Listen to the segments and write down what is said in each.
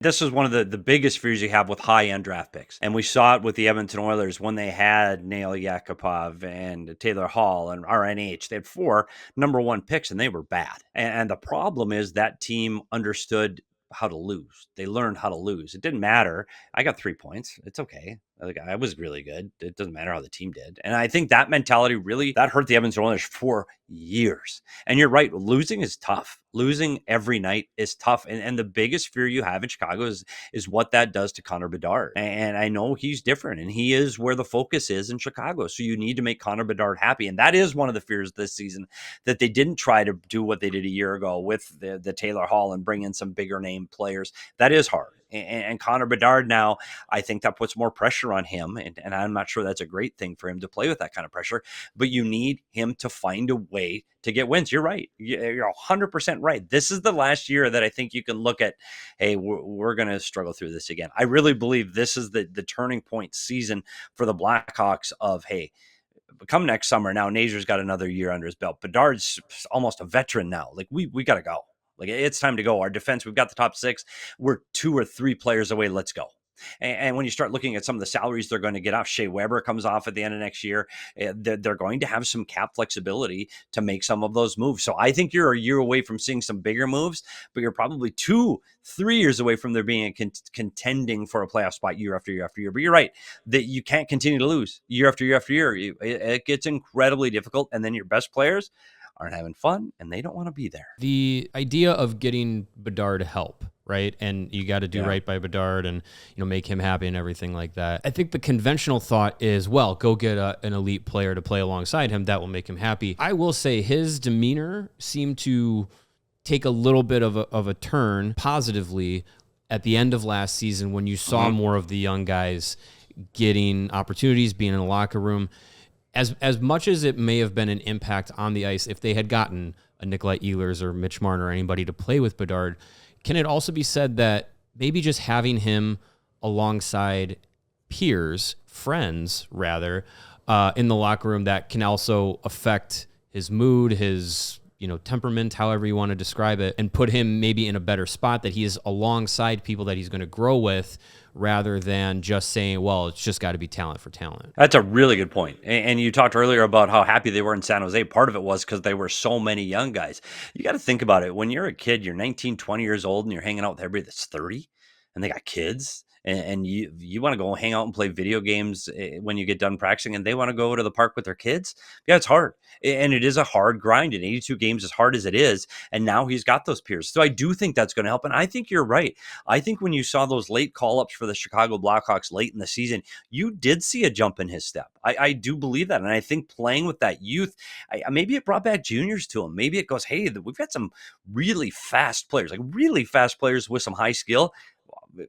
This is one of the biggest fears you have with high-end draft picks. And we saw it with the Edmonton Oilers when they had Nail Yakupov and Taylor Hall and RNH. They had 4 number 1 picks, and they were bad. And the problem is that team understood how to lose. They learned how to lose. It didn't matter. I got 3 points. It's okay. Like, I was really good. It doesn't matter how the team did. And I think that mentality really that hurt the Edmonton Oilers for years. And you're right, losing is tough. Losing every night is tough. And the biggest fear you have in Chicago is what that does to Connor Bedard. And I know he's different, and he is where the focus is in Chicago. So you need to make Connor Bedard happy. And that is one of the fears this season, that they didn't try to do what they did a year ago with the Taylor Hall and bring in some bigger name players. That is hard. And Connor Bedard now, I think that puts more pressure on him. And I'm not sure that's a great thing for him to play with that kind of pressure. But you need him to find a way to get wins. You're right. You're 100% right. This is the last year that I think you can look at, hey, we're going to struggle through this again. I really believe this is the turning point season for the Blackhawks of, hey, come next summer. Now, Nazer's got another year under his belt. Bedard's almost a veteran now. Like, we got to go. Like, it's time to go. Our defense, we've got the top 6. We're 2 or 3 players away. Let's go. And when you start looking at some of the salaries they're going to get off, Shea Weber comes off at the end of next year. They're going to have some cap flexibility to make some of those moves. So I think you're a year away from seeing some bigger moves, but you're probably 2-3 years away from there being contending for a playoff spot year after year after year. But you're right that you can't continue to lose year after year after year. It gets incredibly difficult. And then your best players aren't having fun, and they don't want to be there. The idea of getting Bedard help, right? And you got to do right by Bedard and, make him happy and everything like that. I think the conventional thought is, well, go get an elite player to play alongside him. That will make him happy. I will say his demeanor seemed to take a little bit of a turn positively at the end of last season when you saw more of the young guys getting opportunities, being in the locker room. As much as it may have been an impact on the ice, if they had gotten a Nikolai Ehlers or Mitch Marner or anybody to play with Bedard, can it also be said that maybe just having him alongside peers, friends rather, in the locker room, that can also affect his mood, his temperament, however you want to describe it, and put him maybe in a better spot, that he is alongside people that he's going to grow with, rather than just saying, well, it's just got to be talent for talent. That's a really good point. And you talked earlier about how happy they were in San Jose. Part of it was because they were so many young guys. You got to think about it. When you're a kid, you're 19, 20 years old, and you're hanging out with everybody that's 30, and they got kids. And you want to go hang out and play video games when you get done practicing, and they want to go to the park with their kids. Yeah, it's hard. And it is a hard grind in 82 games, as hard as it is. And now he's got those peers. So I do think that's going to help. And I think you're right. I think when you saw those late call-ups for the Chicago Blackhawks late in the season, you did see a jump in his step. I do believe that. And I think playing with that youth, maybe it brought back juniors to him. Maybe it goes, hey, we've got some really fast players, like really fast players with some high skill.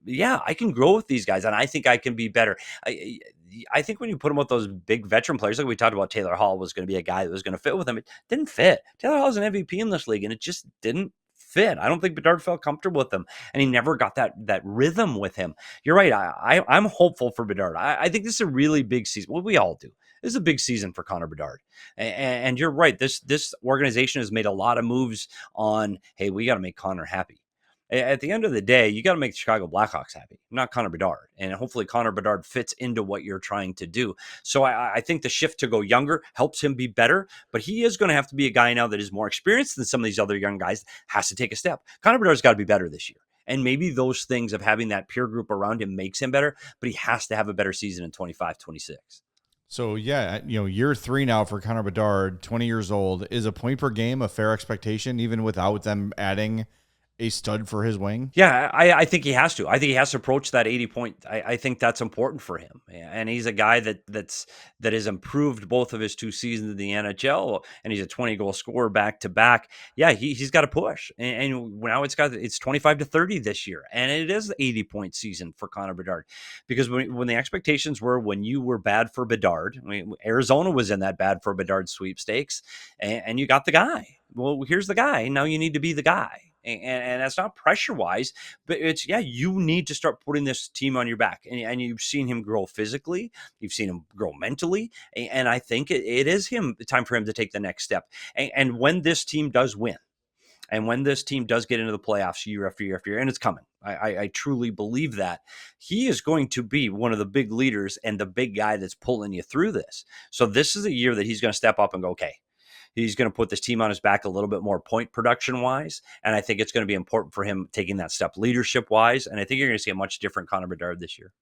Yeah, I can grow with these guys, and I think I can be better. I think when you put him with those big veteran players, like we talked about, Taylor Hall was going to be a guy that was going to fit with him. It didn't fit. Taylor Hall's an MVP in this league, and it just didn't fit. I don't think Bedard felt comfortable with him, and he never got that rhythm with him. You're right. I'm hopeful for Bedard. I think this is a really big season. Well, we all do. This is a big season for Connor Bedard. And you're right. This organization has made a lot of moves on, hey, we got to make Connor happy. At the end of the day, you got to make the Chicago Blackhawks happy, not Connor Bedard. And hopefully Connor Bedard fits into what you're trying to do. So I think the shift to go younger helps him be better, but he is going to have to be a guy now that is more experienced than some of these other young guys, has to take a step. Connor Bedard's got to be better this year. And maybe those things of having that peer group around him makes him better, but he has to have a better season in 25-26. So, yeah, year 3 now for Connor Bedard, 20 years old. Is a point per game a fair expectation, even without them adding a stud for his wing? Yeah, I think he has to. I think he has to approach that 80 point. I think that's important for him. And he's a guy that has improved both of his 2 seasons in the NHL, and he's a 20-goal scorer back to back. Yeah, he's got to push. And now it's 25-30 this year. And it is the 80-point season for Connor Bedard. Because when the expectations were when you were bad for Bedard, Arizona was in that bad for Bedard sweepstakes, and you got the guy. Well, here's the guy. Now you need to be the guy. And that's not pressure-wise, but it's, you need to start putting this team on your back. And you've seen him grow physically. You've seen him grow mentally. And I think it is time for him to take the next step. And when this team does win, And when this team does get into the playoffs year after year after year, and it's coming, I truly believe that he is going to be one of the big leaders and the big guy that's pulling you through this. So this is a year that he's going to step up and go, okay, he's going to put this team on his back a little bit more point production wise. And I think it's going to be important for him taking that step leadership wise. And I think you're going to see a much different Connor Bedard this year.